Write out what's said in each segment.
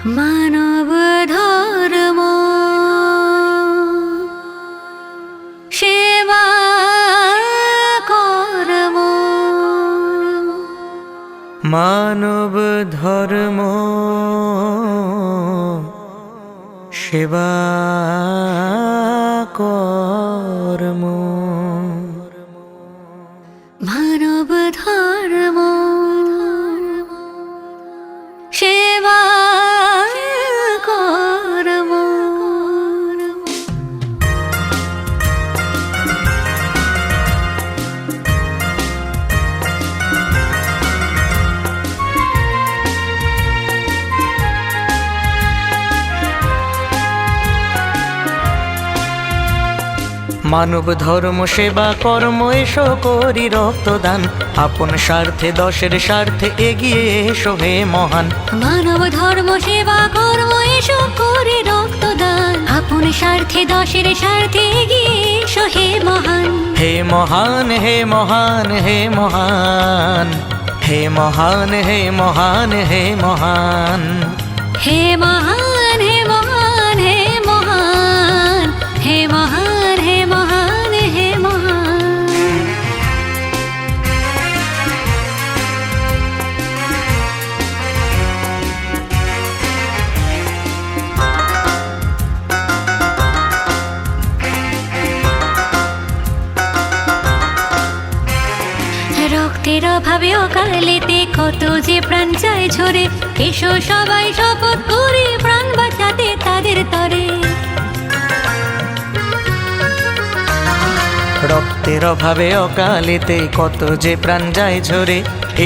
মানব ধর্ম সেবা কর্ম, মানব ধর্ম সেবা কর্ম, মানব ধর্ম সেবা কর্ম। মানব ধর্ম সেবা কর্ম এসো করি রক্তদান, আপন স্বার্থে দশের স্বার্থে এগিয়ে এসো হে মহান। মানব ধর্ম সেবা কর্ম এসো করি রক্তদান, আপন স্বার্থে দশের স্বার্থে এগিয়ে এসো হে মহান। হে মহান হে মহান হে মহান, হে মহান হে মহান হে মহান, হে মহান হে মহান হে মহান, হে মহান হে মহান হে মহান। রক্তের অভাবে অকালেতে কত যে প্রাণ চায় ঝরে, এসো সবাই শপথ করে প্রাণ বাঁচাতে তাদের তরে। রক্তের অভাবে অকালেতে কত যে প্রাণ যায় ঝরে,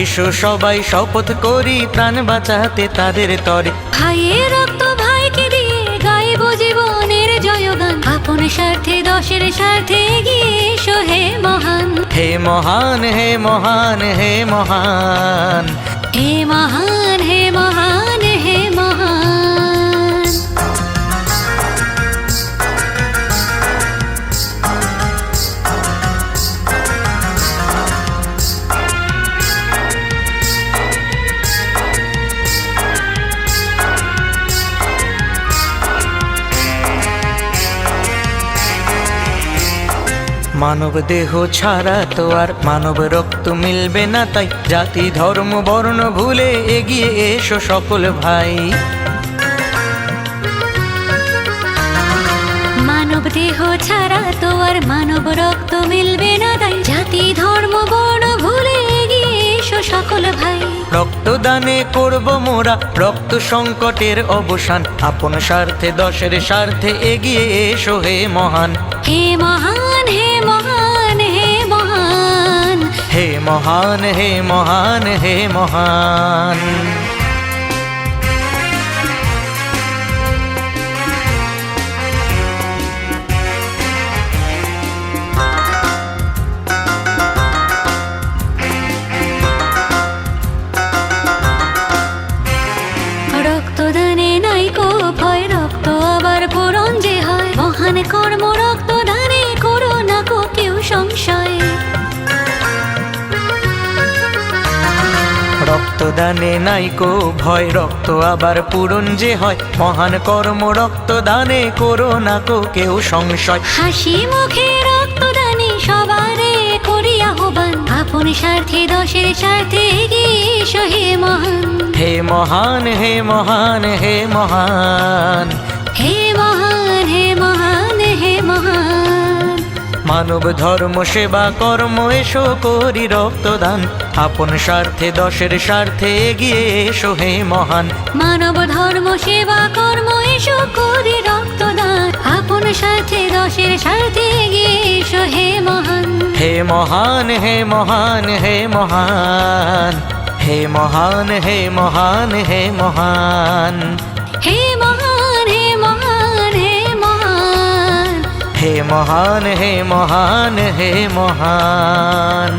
এসো সবাই শপথ করি প্রাণ বাঁচাতে তাদের তরে। ভাইয়ের রক্ত ভাইকে দিয়ে গাইব জীবনের জয়গান, আপন স্বার্থে দশের স্বার্থে এগিয়ে এসো হে মহান। হে মহান হে মহান হে মহান, হে মহান হে মহান হে মহান। মানব দেহ ছাড়া তো আর মানব রক্ত মিলবে না, তাই জাতি ধর্ম বর্ণ ভুলে এগিয়ে এসো সকল ভাই। মানব দেহ ছাড়া তো আর মানব রক্ত মিলবে না, তাই জাতি ধর্ম বর্ণ ভুলে এগিয়ে এসো সকল ভাই। রক্তদানে করব মোরা রক্ত সংকটের অবসান, আপন স্বার্থে দশের স্বার্থে এগিয়ে এসো হে মহান। হে মহান হে মহান হে মহান, হে মহান হে মহান হে মহান, রক্তদানে নাই কো ভয়, রক্ত আবার পূরণ যে হয়, মহান কর্ম রক্তদানে করো না কো কেউ সংশয়। রক্তদানে নাইকো ভয়, রক্ত আবার পূরণ যে হয়, মহান কর্ম রক্তদানে করো না কো কেউ সংশয়। হাসি মুখে রক্তদানে সবারে করি আহ্বান, আপন স্বার্থে দশের স্বার্থে এগিয়ে এসো হে মহান। হে মহান হে মহান হে মহান, হে মহান হে মহান হে মহান। মানব ধর্ম সেবা কর্ম এসো করি রক্তদান, আপন স্বার্থে দশের স্বার্থে এগিয়ে এসো হে মহান। মানব ধর্ম সেবা কর্ম এসো করি রক্তদান, আপন স্বার্থে দশের স্বার্থে এগিয়ে এসো হে মহান। হে মহান হে মহান হে মহান, হে মহান হে মহান হে মহান, হে মহান হে মহান হে মহান, হে মহান হে মহান হে মহান।